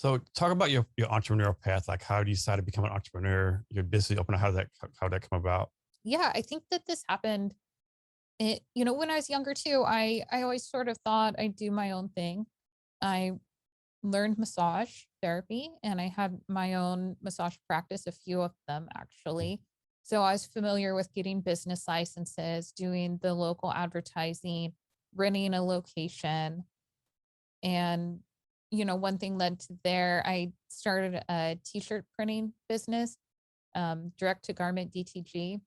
So talk about your entrepreneurial path. Like how do you decide to become an entrepreneur? Your business opener, how did that come about? Yeah, I think that this happened, when I was younger too. I always sort of thought I'd do my own thing. I learned massage therapy and I had my own massage practice, a few of them actually. So I was familiar with getting business licenses, doing the local advertising, renting a location. And, one thing led to there. I started a t-shirt printing business, direct to garment DTG.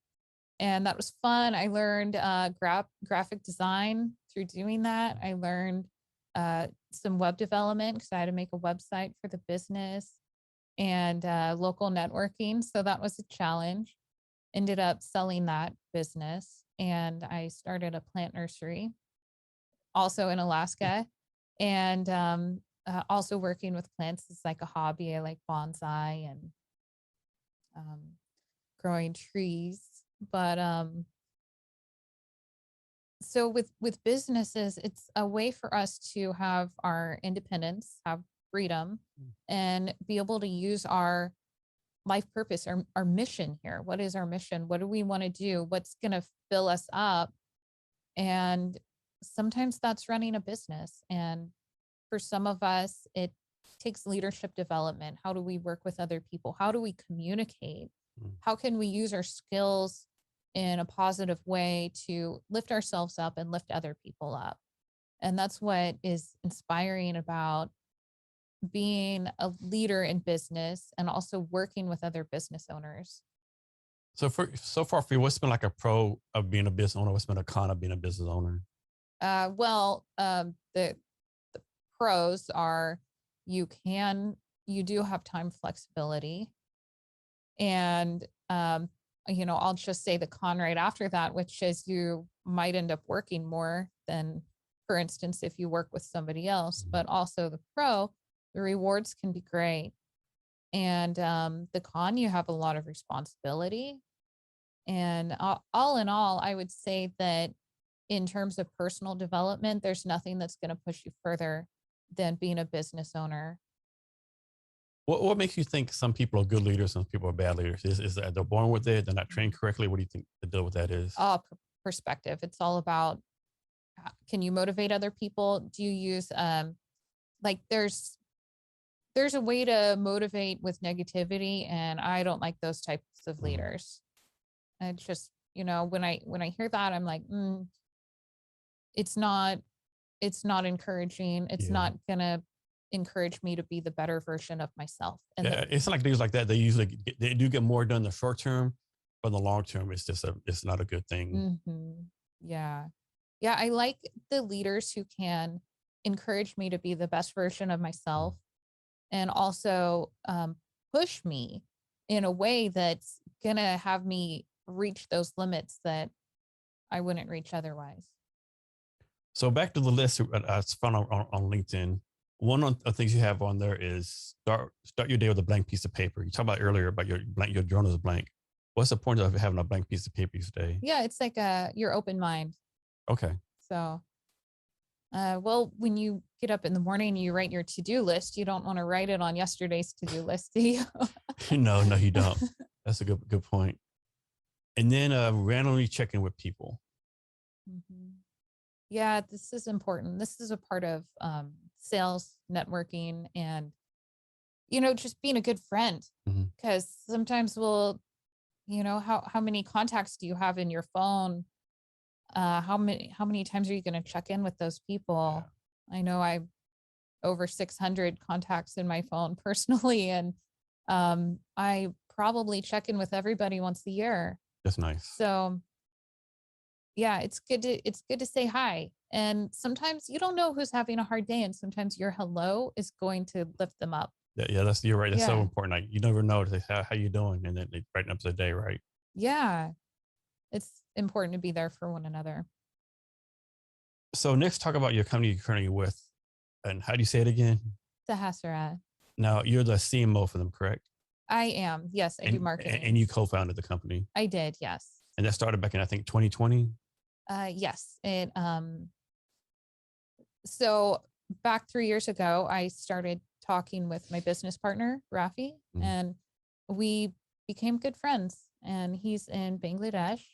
And that was fun. I learned graphic design through doing that. I learned some web development because I had to make a website for the business and local networking. So that was a challenge. Ended up selling that business and I started a plant nursery also in Alaska. And also working with plants is like a hobby. I like bonsai and um, growing trees. But so with businesses, it's a way for us to have our independence, have freedom, and be able to use our life purpose, our mission here. What is our mission? What do we want to do? What's going to fill us up? And sometimes that's running a business. And for some of us, it takes leadership development. How do we work with other people? How do we communicate? How can we use our skills in a positive way to lift ourselves up and lift other people up? And that's what is inspiring about being a leader in business and also working with other business owners. So far for you, what's been like a pro of being a business owner? What's been a con of being a business owner? The pros are you do have time flexibility. And, I'll just say the con right after that, which is you might end up working more than, for instance, if you work with somebody else, but also the pro, the rewards can be great. And the con, you have a lot of responsibility. And all in all, I would say that in terms of personal development, there's nothing that's going to push you further than being a business owner. What makes you think some people are good leaders, some people are bad leaders? Is that they're born with it, they're not trained correctly? What do you think the deal with that is? Perspective. It's all about, can you motivate other people? Do you use like there's a way to motivate with negativity, and I don't like those types of leaders. And just, when I hear that, I'm like, it's not encouraging. It's not gonna encourage me to be the better version of myself. And yeah, it's like things like that. They do get more done in the short term, but in the long term, it's not a good thing. Yeah. Yeah. I like the leaders who can encourage me to be the best version of myself and also push me in a way that's going to have me reach those limits that I wouldn't reach otherwise. So back to the list I found on LinkedIn. One of the things you have on there is start your day with a blank piece of paper. You talked about earlier about your journal is blank. What's the point of having a blank piece of paper each day? Yeah, it's like your open mind. Okay. So, well, when you get up in the morning, you write your to-do list. You don't want to write it on yesterday's to-do list, do you? No, you don't. That's a good point. And then randomly check in with people. Yeah, this is important. This is a part of sales, networking, and just being a good friend. Because sometimes how many contacts do you have in your phone? How many times are you going to check in with those people? Yeah. I know I over 600 contacts in my phone personally, and I probably check in with everybody once a year. That's nice. So yeah, it's good to say hi. And sometimes you don't know who's having a hard day, and sometimes your hello is going to lift them up. Yeah, you're right. That's so important. Like, you never know. They say, how you doing? And then they brighten up the day, right? Yeah. It's important to be there for one another. So next, talk about your company you're currently with. And how do you say it again? Sahasrara. Now, you're the CMO for them, correct? I am. Yes, I do marketing. And you co-founded the company. I did, yes. And that started back in, I think, 2020? Yes. So back 3 years ago, I started talking with my business partner, Rafi, Mhm. and we became good friends. And he's in Bangladesh,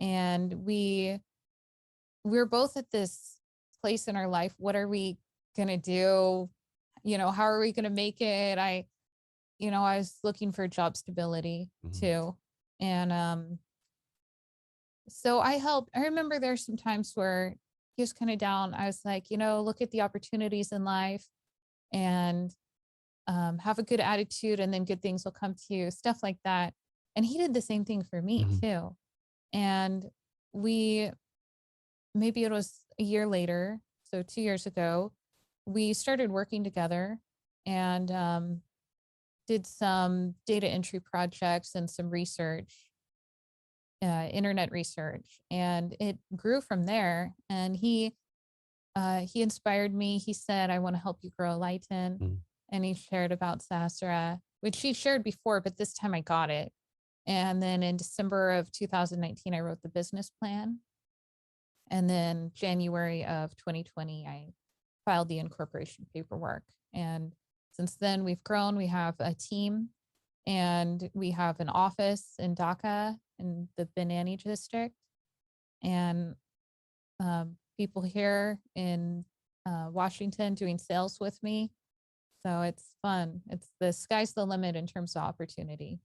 and we're both at this place in our life. What are we gonna do? How are we gonna make it? I was looking for job stability Mhm. too. And so I remember there's some times where he was kind of down. I was like, look at the opportunities in life and have a good attitude, and then good things will come to you, stuff like that. And he did the same thing for me Mhm. too. And we, maybe it was a year later, so 2 years ago, we started working together and did some data entry projects and some research, internet research, and it grew from there. And he inspired me. He said, "I want to help you grow Lighten," Mhm. and he shared about Sahasrara, which he shared before, but this time I got it. And then in December of 2019, I wrote the business plan, and then January of 2020, I filed the incorporation paperwork. And since then, we've grown. We have a team, and we have an office in Dhaka in the Banani district, and people here in Washington doing sales with me. So it's fun. It's the sky's the limit in terms of opportunity.